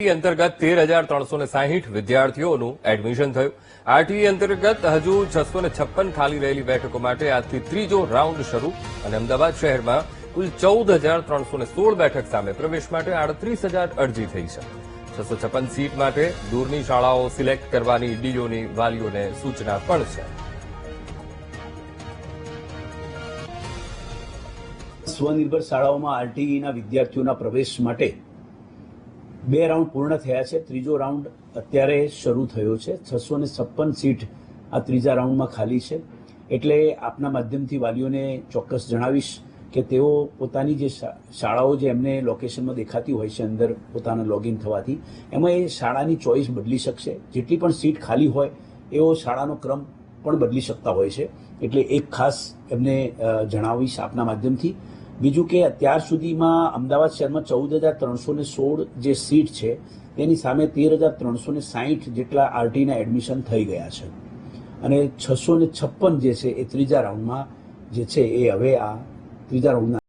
અંતર્ગત 13,360 વિદ્યાર્થીઓનું એડમિશન થયું. આરટીઈ અંતર્ગત હજુ 656 ખાલી રહેલી બેઠકો માટે આજથી ત્રીજો રાઉન્ડ શરૂ અને અમદાવાદ શહેરમાં કુલ 14,316 બેઠક સામે પ્રવેશ માટે 38,000 અરજી થઈ છે. 656 સીટ માટે દૂરની શાળાઓ સિલેક્ટ કરવાની ડીઓની વાલીઓને સૂચના પણ છે. સ્વનિર્ભર શાળાઓમાં આરટીઈના વિદ્યાર્થીઓના પ્રવેશ માટે 2 રાઉન્ડ પૂર્ણ થયા છે. ત્રીજો રાઉન્ડ અત્યારે શરૂ થયો છે. 656 સીટ આ ત્રીજા રાઉન્ડમાં ખાલી છે. એટલે આપના માધ્યમથી વાલીઓને ચોક્કસ જણાવીશ કે તેઓ પોતાની જે શાળાઓ જે એમને લોકેશનમાં દેખાતી હોય છે અંદર પોતાના લોગિન થવાથી, એમાં એ શાળાની ચોઇસ બદલી શકશે. જેટલી પણ સીટ ખાલી હોય એવો શાળાનો ક્રમ પણ બદલી શકતા હોય છે. એટલે એક ખાસ એમને જણાવીશ આપના માધ્યમથી. બીજું કે અત્યાર સુધીમાં અમદાવાદ શહેરમાં 14,316 જે સીટ છે તેની સામે 13,360 જેટલા આરટીના એડમિશન થઈ ગયા છે અને 656 જે છે એ ત્રીજા રાઉન્ડમાં જે છે એ હવે આ ત્રીજા રાઉન્ડના